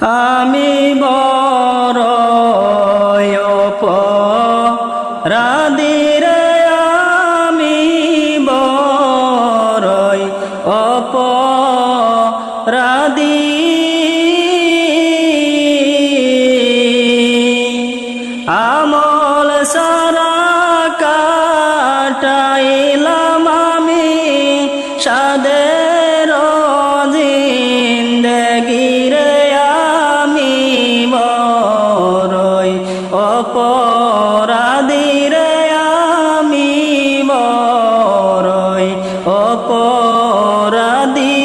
আমি বড়ই অপরাধী রে, আমি বড়ই অপরাধী। আমল সারা কাটাইলাম আমি সাদের জিন্দেগি রে, আমি বড়ই অপরাধী রে, আমি বড়ই অপরাধী।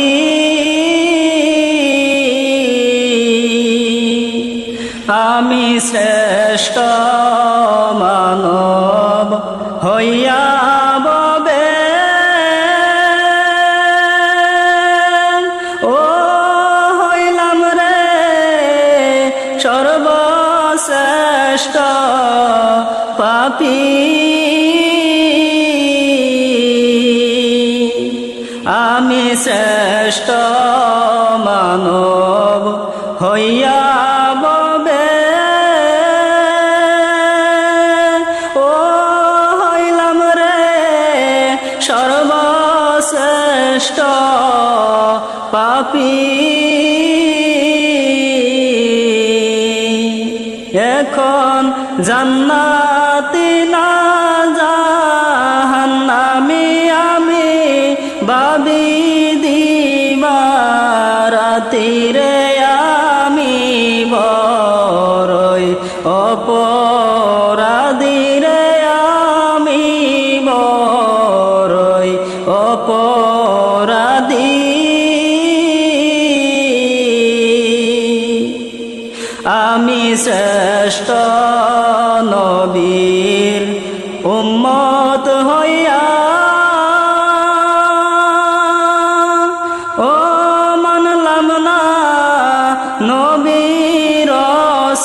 আমি শ্রেষ্ঠ মানব হইয়া ববে, ও হইলাম রে সর্বশ্রেষ্ঠ পাপী। আমি শ্রেষ্ঠ মানব হইয়া ববে, ও হইলাম রে সর্বশ্রেষ্ঠ পাপী। এখন জান্নাতি না জাহান্নামী আমি ভাবি দিবারাতি রে, আমি বড়ই অপরাধী রে, আমি বড়ই অপরাধী। আমি শ্রেষ্ঠ নবীর উম্মত হইয়া, ও মানলাম না নবীর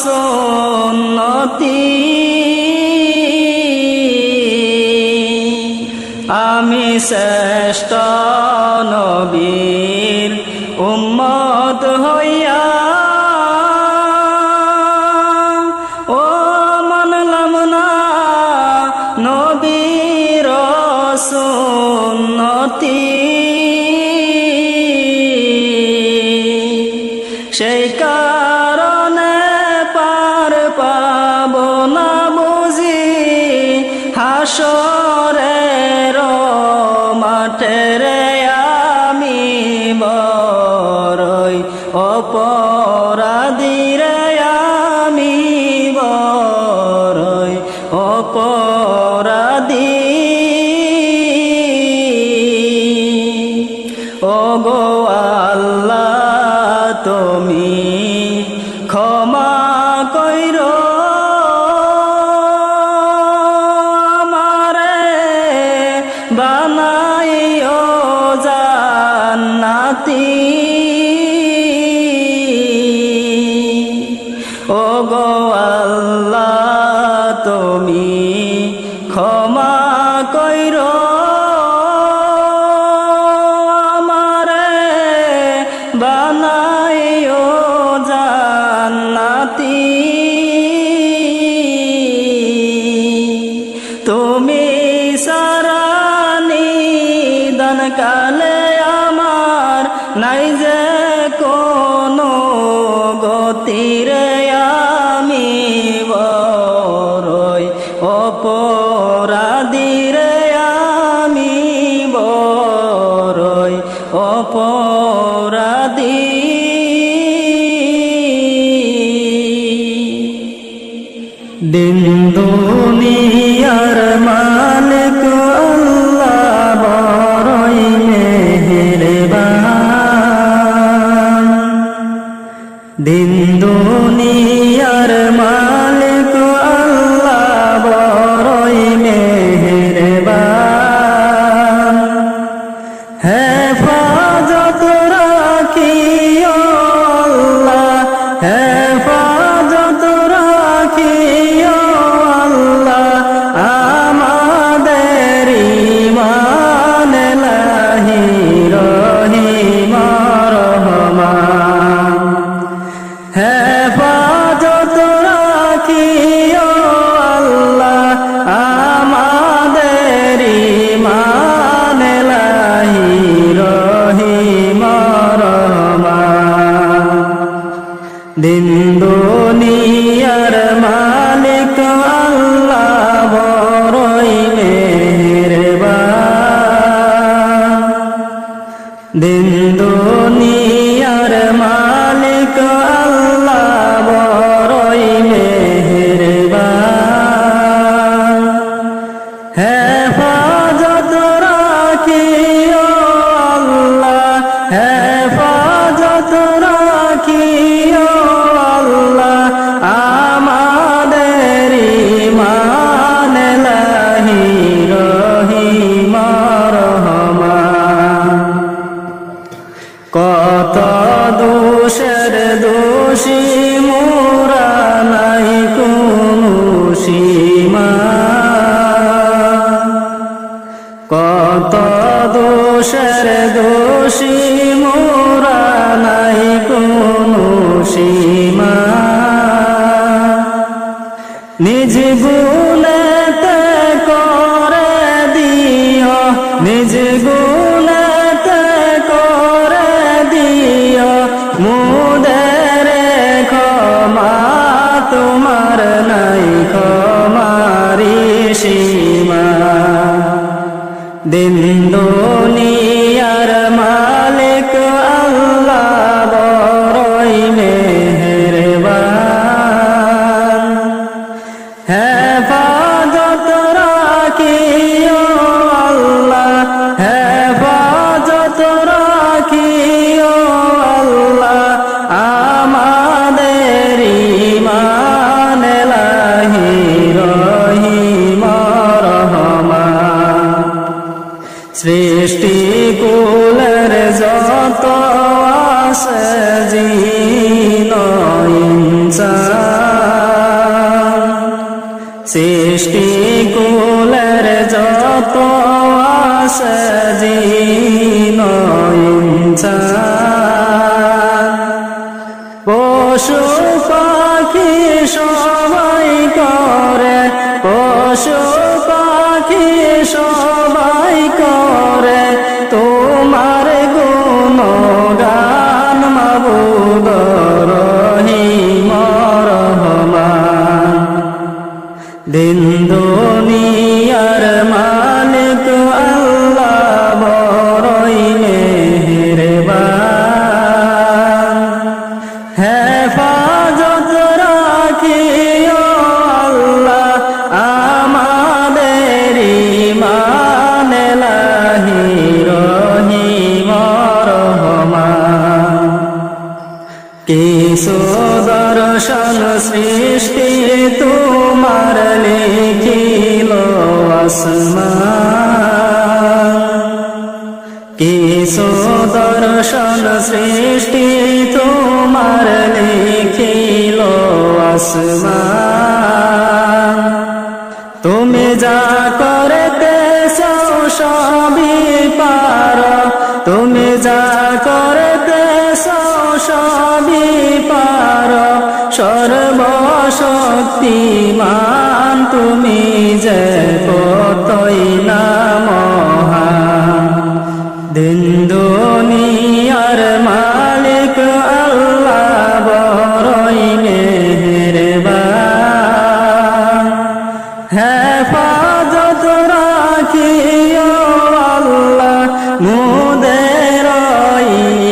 সুন্নতি। আমি শ্রেষ্ঠ নবীর উম্মত হইয়া, ও মানলাম না নবীর সুন্নতি। সেই কারণে পার পাব না বুঝি হাসরের মাঠে রে, আমি বড়ই অপরাধী রে, আমি বড়ই অপরাধী। ও গো আল্লাহ তুমি ক্ষমা কইরো আমারে, বানাইও জান্নাতি। ও গো আল্লাহ তুমি ক্ষমা কইরো আমারে, বানাইও জান্নাতি। তুমি সারা নিদান কালে আমার নাই যে কোনো গতি রে, আমি বড়ই অপরাধী রে, আমি বড়ই অপরাধী। দিন দুনিয়ার মালিক আল্লাহ বড়ই মেহেরবান, দিন দুনিয়ার মালিক আল্লাহ বড়ই মেহেরবান। হেফাজত রাখিও আল্লাহ, হেফাজত রাখিও আল্লাহ আমাদের ঈমান লাহি রহিম রহমান। হেফাজত রাখিও আল্লাহ আমাদের ঈমান ইলাহি রহিম রহমান। দিন দুনিয়ার মালিক আল্লাহ বড়ই মেহেরবান। দিন দুনিয়ার মালিক আল্লাহ বড়ই মেহেরবান। হেফাজত রাখিও আল্লাহ হেফাজত রাখিও আল্লাহ আমাদের ঈমান ইলাহি রহিম রহমান। কত দোষের দোষী মোরা নাই কোনো সীমা। কত দোষের দোষী মোরা নাই কোনো সীমা। নিজ গুণেতে করে দিও নিজ গুণেতে করে দিও মুদের ক্ষমা। তোমার নাই ক্ষমারি সীমা। দিন দুনিয়ার মালিক আল্লাহ বড়ই মেহেরবান। হেফাজত রাখিও আল্লাহ হেফাজত রাখিও আল্লাহ আমাদের ঈমান ইলাহি রহিম রহমান। সৃষ্টি কুলের যত আছে জিন ইনসান। সৃষ্টি কুলের যত আছে জিন ইনসান। পশু পাখি সবাই করে পশু পাখি সবাই করে তোমার গুণগান মাবুদ রহিম রহমান। দিন দুনিয়ার মালিক আল্লাহ বড়ই মেহেরবান। হেফাজত রাখিও আল্লাহ আমাদের ঈমান ইলাহি রহিম রহমান। কি সুদর্শন সৃষ্টি তোমার লিখিল আসমান। কি সুদর্শন সৃষ্টি তোমার লিখিল আসমান। তুমি যা করতেছ সবই পারো তুমি যা করতেছ সবই পারো। সর্বশক্তিমান তুমি যে কতই না মহান। দিন দুনিয়ার মালিক আল্লাহ বড়ই মেহেরবান। হেফাজত রাখিও আল্লাহ মুদের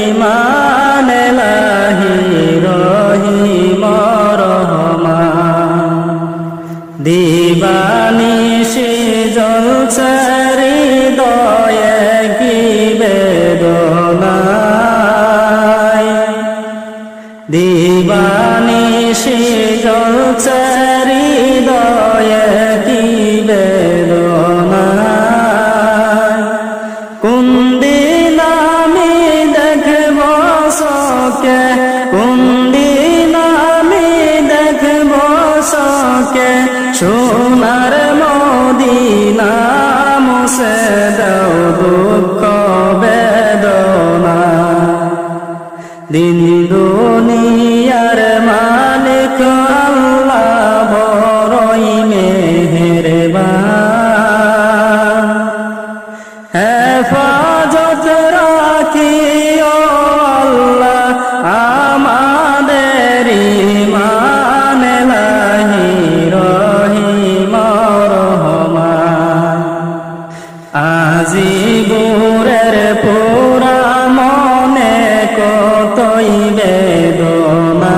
ঈমান ইলাহি রহিম রহমান। দিবানিশি জ্বলছে হৃদয়ে কি বেদনায়। দিবানিশি জ্বলছে হৃদয়ে কি বেদনায়। কোন দিন আমি দেখব সকে কোন দিন আমি দেখব সকে সোনার মদিনা। মুছে দাও দুঃখ বেদনা। দিন দুনিয়ার আল্লাহ বড়ই মেহেরবান হেফাজত রাখিও আল্লাহ আমাদের ঈমান লাহি রহিম রহমান আজিবুরের পুরা মনে কতই বেদনা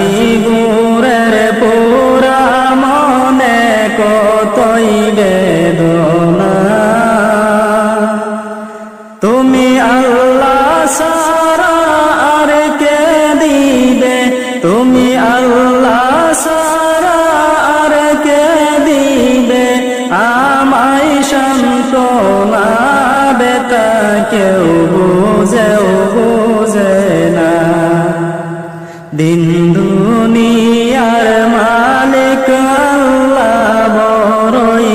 আজিবুরের পুরা মনে কতই বেদনা তুমি আল্লাহ সারা আর কে দিবে তুমি আল্লাহ সারা আর কে দিবে আমায় সান্ত্বনা বেতা কেউ বুঝে না দিন দুনিয়ার মালিক আল্লাহ বড়ই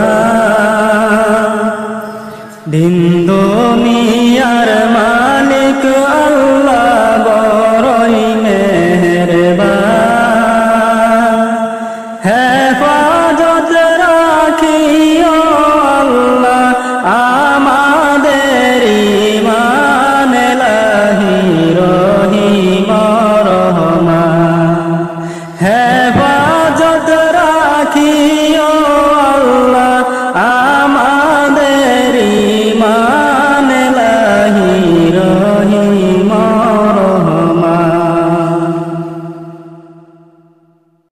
মেহেরবান দিন দুনিয়ার মালিক